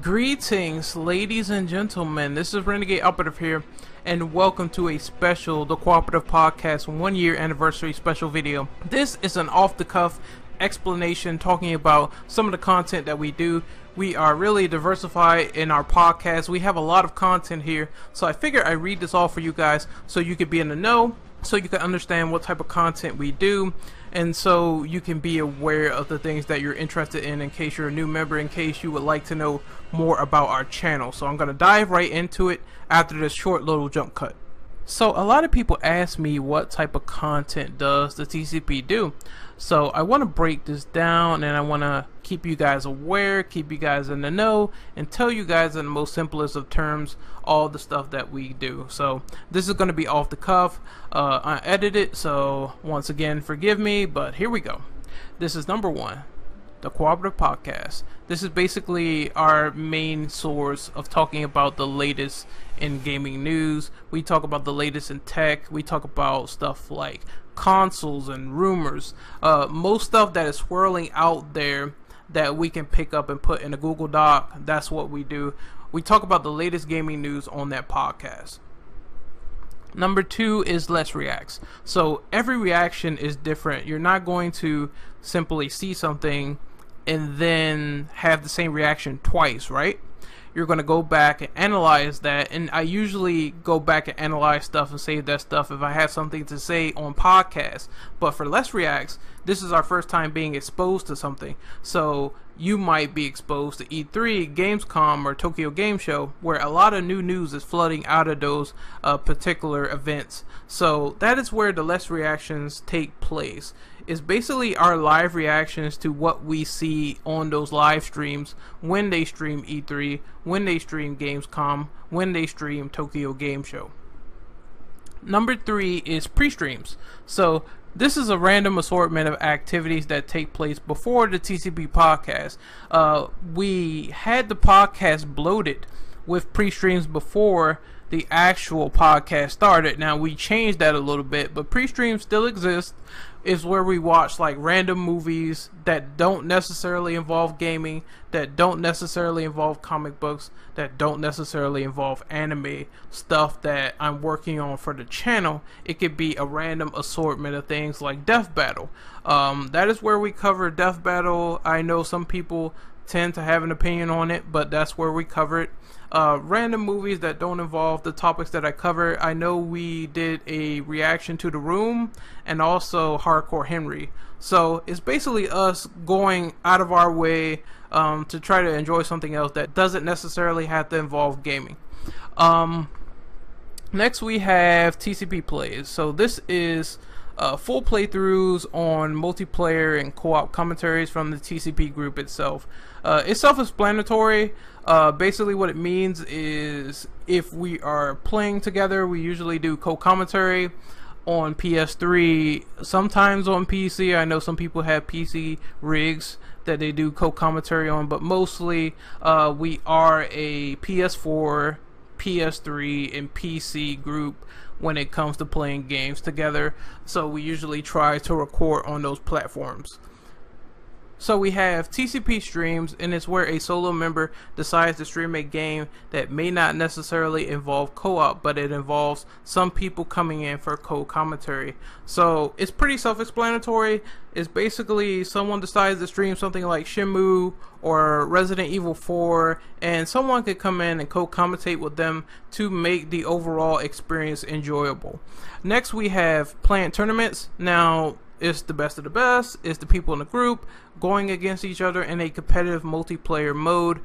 Greetings, ladies and gentlemen. This is Renegade Operative here, and welcome to a special The Co-Operative Podcast 1 year anniversary special video. This is an off-the-cuff explanation talking about some of the content that we do. We are really diversified in our podcast. We have a lot of content here, so I figure I read this all for you guys so you could be in the know, so you can understand what type of content we do, and so you can be aware of the things that you're interested in case you're a new member, in case you would like to know more about our channel. So I'm going to dive right into it after this short little jump cut. So a lot of people ask me what type of content does the TCP do. So I want to break this down, and I want to keep you guys aware, keep you guys in the know, and tell you guys in the most simplest of terms all the stuff that we do. So this is going to be off the cuff, unedited, so once again forgive me, but here we go. This is number one, the Co-Operative Podcast. This is basically our main source of talking about the latest in gaming news. We talk about the latest in tech. We talk about stuff like consoles and rumors. Most stuff that is swirling out there that we can pick up and put in a Google Doc, that's what we do. We talk about the latest gaming news on that podcast. Number two is Let's Reacts. So every reaction is different. You're not going to simply see something and then have the same reaction twice, right? You're going to go back and analyze that, and I usually go back and analyze stuff and save that stuff if I have something to say on podcasts. But for Let's Reacts, this is our first time being exposed to something. So you might be exposed to E3, Gamescom, or Tokyo Game Show, where a lot of new news is flooding out of those particular events. So that is where the Let's Reactions take place. It's basically our live reactions to what we see on those live streams when they stream E3, when they stream Gamescom, when they stream Tokyo Game Show. Number three is pre-streams. So this is a random assortment of activities that take place before the TCP podcast. We had the podcast bloated with pre-streams before the actual podcast started. Now we changed that a little bit, but pre-streams still exist. Is where we watch like random movies that don't necessarily involve gaming, that don't necessarily involve comic books, that don't necessarily involve anime, stuff that I'm working on for the channel. It could be a random assortment of things like Death Battle. That is where we cover Death Battle. I know some people tend to have an opinion on it, but that's where we cover it. Random movies that don't involve the topics that I cover. I know we did a reaction to The Room and also Hardcore Henry. So it's basically us going out of our way to try to enjoy something else that doesn't necessarily have to involve gaming. Next we have TCP Plays. So this is full playthroughs on multiplayer and co-op commentaries from the TCP group itself. It's self-explanatory. Basically what it means is if we are playing together, we usually do co-commentary on PS3, sometimes on PC. I know some people have PC rigs that they do co-commentary on, but mostly we are a PS4, PS3, and PC group when it comes to playing games together. So we usually try to record on those platforms. So we have TCP streams, and it's where a solo member decides to stream a game that may not necessarily involve co-op, but it involves some people coming in for co-commentary. So it's pretty self-explanatory. It's basically someone decides to stream something like Shenmue or Resident Evil 4, and someone could come in and co-commentate with them to make the overall experience enjoyable. Next we have playing tournaments. Now it's the best of the best. It's the people in the group going against each other in a competitive multiplayer mode.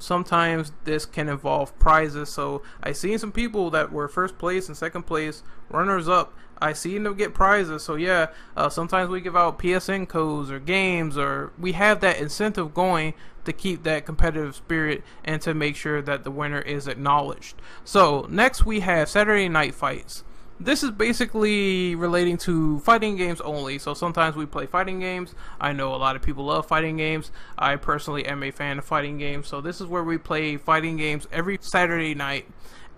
Sometimes this can involve prizes. So I've seen some people that were first place and second place, runners up. I seen them get prizes. So yeah, sometimes we give out PSN codes or games, or we have that incentive going to keep that competitive spirit and to make sure that the winner is acknowledged. So next we have Saturday Night Fights. This is basically relating to fighting games only. So sometimes we play fighting games. I know a lot of people love fighting games. I personally am a fan of fighting games. So this is where we play fighting games every Saturday night,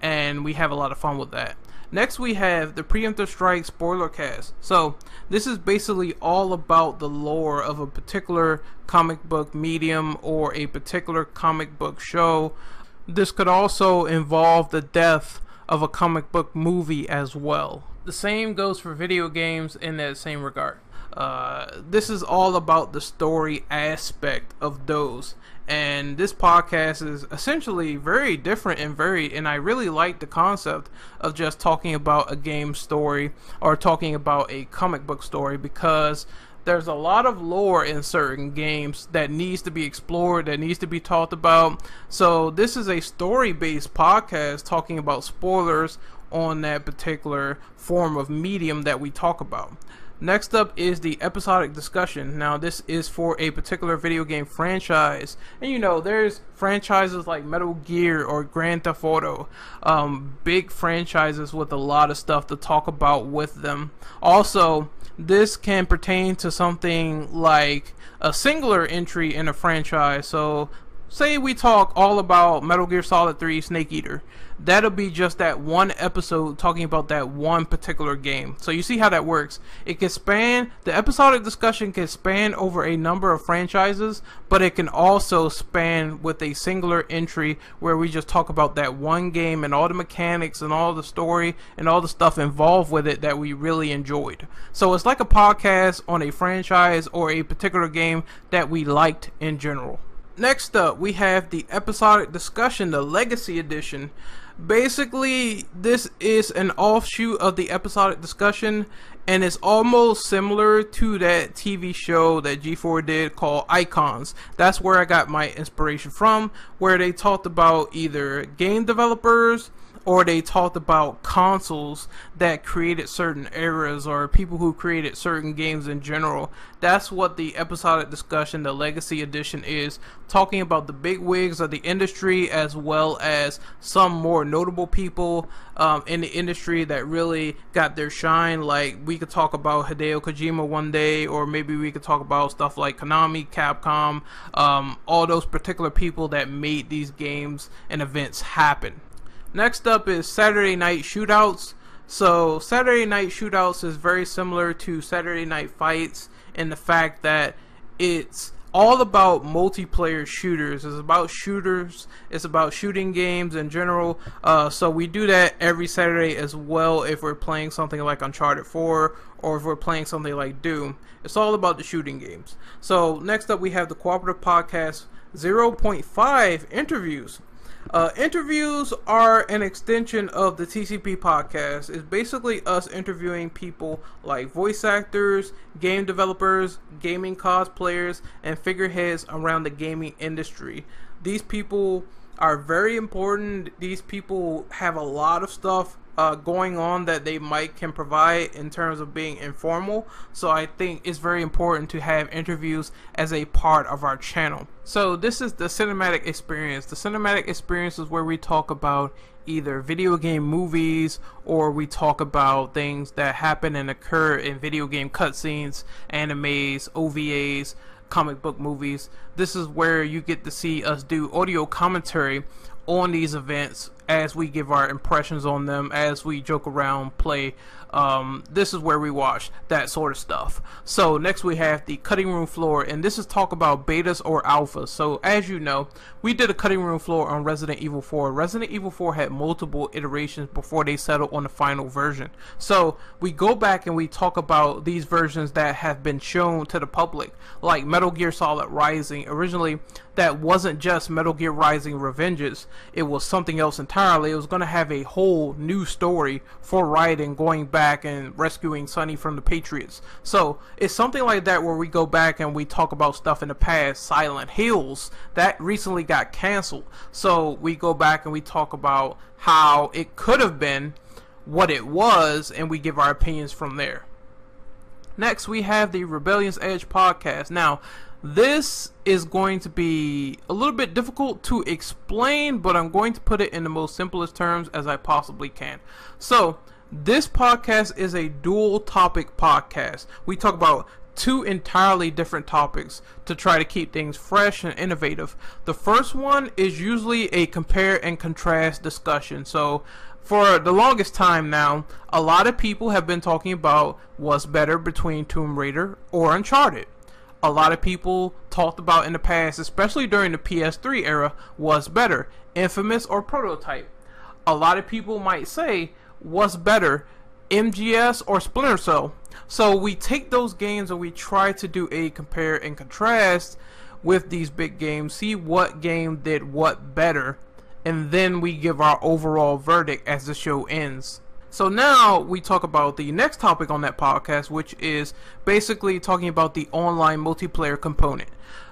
and we have a lot of fun with that. Next we have the Preemptive Strike Spoiler Cast. So this is basically all about the lore of a particular comic book medium or a particular comic book show. This could also involve the death of a comic book movie as well. The same goes for video games in that same regard. This is all about the story aspect of those, and this podcast is essentially very different and varied, and I really like the concept of just talking about a game story or talking about a comic book story, because there's a lot of lore in certain games that needs to be explored, that needs to be talked about. So this is a story-based podcast talking about spoilers on that particular form of medium that we talk about. Next up is the episodic discussion. Now this is for a particular video game franchise, and you know, there's franchises like Metal Gear or Grand Theft Auto, big franchises with a lot of stuff to talk about with them. Also, this can pertain to something like a singular entry in a franchise. So say we talk all about Metal Gear Solid 3 Snake Eater. That'll be just that one episode talking about that one particular game. So you see how that works. It can span, the episodic discussion can span over a number of franchises, but it can also span with a singular entry where we just talk about that one game and all the mechanics and all the story and all the stuff involved with it that we really enjoyed. So it's like a podcast on a franchise or a particular game that we liked in general. Next up, we have the episodic discussion, the Legacy Edition. Basically, this is an offshoot of the episodic discussion, and it's almost similar to that TV show that G4 did called Icons. That's where I got my inspiration from, where they talked about either game developers or they talked about consoles that created certain eras or people who created certain games in general. That's what the episodic discussion, the Legacy Edition, is, talking about the big wigs of the industry as well as some more notable people in the industry that really got their shine. Like, we could talk about Hideo Kojima one day, or maybe we could talk about stuff like Konami, Capcom, all those particular people that made these games and events happen. Next up is Saturday Night Shootouts. So Saturday Night Shootouts is very similar to Saturday Night Fights in the fact that it's all about multiplayer shooters. It's about shooters. It's about shooting games in general. So we do that every Saturday as well if we're playing something like Uncharted 4 or if we're playing something like Doom. It's all about the shooting games. So next up we have the Cooperative Podcast 0.5 Interviews. Interviews are an extension of the TCP podcast. It's basically us interviewing people like voice actors, game developers, gaming cosplayers, and figureheads around the gaming industry. These people are very important. These people have a lot of stuff going on that they can provide in terms of being informal. So I think it's very important to have interviews as a part of our channel. So this is the cinematic experience. The cinematic experience is where we talk about either video game movies or we talk about things that happen and occur in video game cutscenes, animes, OVAs, comic book movies. This is where you get to see us do audio commentary on these events as we give our impressions on them, as we joke around, play. This is where we watch that sort of stuff. So next we have the cutting room floor, and this is talk about betas or alphas. So as you know, we did a cutting room floor on Resident Evil 4. Resident Evil 4 had multiple iterations before they settled on the final version. So we go back and we talk about these versions that have been shown to the public, like Metal Gear Solid Rising. Originally, that wasn't just Metal Gear Rising Revengeance. It was something else entirely. It was going to have a whole new story for Raiden going back and rescuing Sonny from the Patriots. So it's something like that where we go back and we talk about stuff in the past. Silent Hills, that recently got canceled. So we go back and we talk about how it could have been, what it was, and we give our opinions from there. Next we have the Rebellion's Edge podcast. Now, this is going to be a little bit difficult to explain, but I'm going to put it in the most simplest terms as I possibly can. So, this podcast is a dual topic podcast. We talk about two entirely different topics to try to keep things fresh and innovative. The first one is usually a compare and contrast discussion. So, For the longest time now, a lot of people have been talking about what's better between Tomb Raider or Uncharted. A lot of people talked about in the past, especially during the PS3 era, what's better, Infamous or Prototype. A lot of people might say, what's better, MGS or Splinter Cell? So we take those games and we try to do a compare and contrast with these big games, see what game did what better, and then we give our overall verdict as the show ends. So now we talk about the next topic on that podcast, which is basically talking about the online multiplayer component.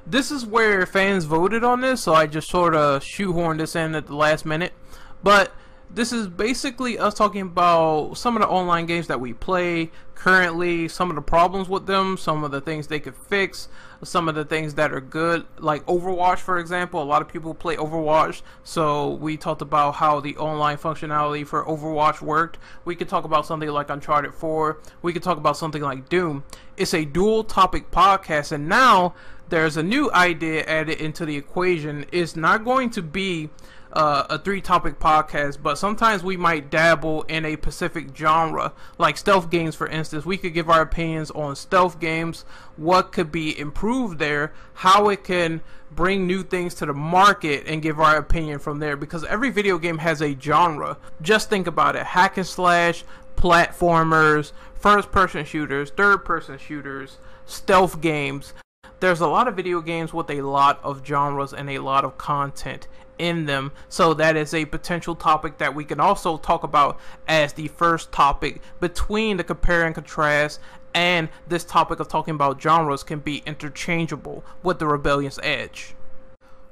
This is where fans voted on this, so I just sort of shoehorned this in at the last minute. But this is basically us talking about some of the online games that we play currently, some of the problems with them, some of the things they could fix, some of the things that are good, like Overwatch, for example. A lot of people play Overwatch, so we talked about how the online functionality for Overwatch worked. We could talk about something like Uncharted 4. We could talk about something like Doom. It's a dual topic podcast, and now there's a new idea added into the equation. It's not going to be a 3-topic podcast, but sometimes we might dabble in a specific genre, like stealth games, for instance. We could give our opinions on stealth games, what could be improved there, how it can bring new things to the market, and give our opinion from there, because every video game has a genre. Just think about it: hack and slash, platformers, first-person shooters, third-person shooters, stealth games. There's a lot of video games with a lot of genres and a lot of content in them, so that is a potential topic that we can also talk about as the first topic between the compare and contrast, and this topic of talking about genres can be interchangeable with the Rebellion's Edge.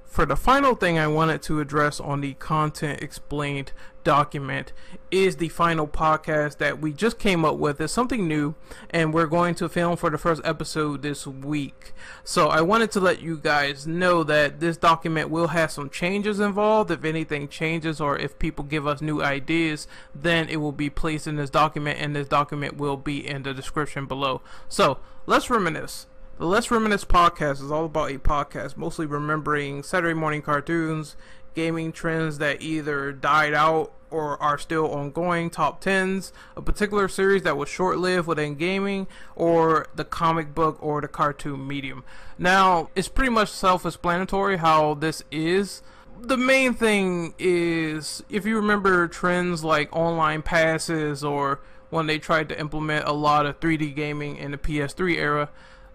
For the final thing I wanted to address on the Content Explained document is the final podcast that we just came up with. It's something new, and we're going to film for the first episode this week. So I wanted to let you guys know that this document will have some changes involved. If anything changes or if people give us new ideas, then it will be placed in this document, and this document will be in the description below. So let's reminisce. The Let's Reminisce podcast is all about a podcast mostly remembering Saturday morning cartoons, gaming trends that either died out or are still ongoing, top 10s, a particular series that was short-lived within gaming, or the comic book or the cartoon medium. Now, it's pretty much self-explanatory how this is. The main thing is, if you remember trends like online passes, or when they tried to implement a lot of 3D gaming in the PS3 era,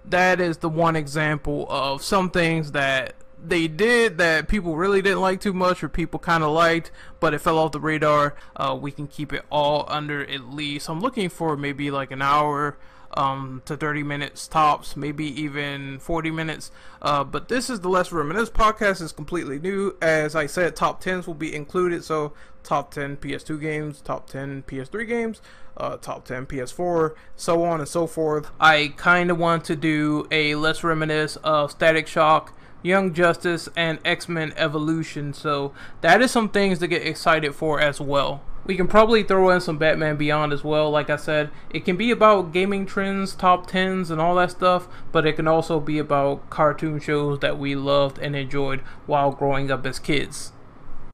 that is the one example of some things that they did that people really didn't like too much, or people kind of liked, but it fell off the radar. We can keep it all under at least, I'm looking for maybe like an hour to 30 minutes tops, maybe even 40 minutes. But this is the Let's Reminisce podcast. Is completely new. As I said, top 10s will be included, so top 10 PS2 games, top 10 PS3 games, top 10 PS4, so on and so forth. I kind of want to do a Let's Reminisce of Static Shock, Young Justice, and X-Men Evolution, so that is some things to get excited for as well. We can probably throw in some Batman Beyond as well. Like I said, it can be about gaming trends, top 10s, and all that stuff, but it can also be about cartoon shows that we loved and enjoyed while growing up as kids.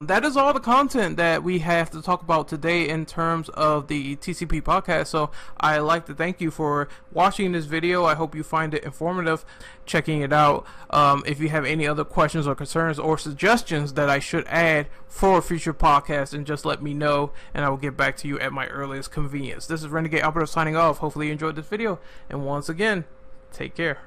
That is all the content that we have to talk about today in terms of the TCP podcast. So I'd like to thank you for watching this video. I hope you find it informative, checking it out. If you have any other questions or concerns or suggestions that I should add for future podcasts, then just let me know, and I will get back to you at my earliest convenience. This is Renegade Operative signing off. Hopefully you enjoyed this video, and once again, take care.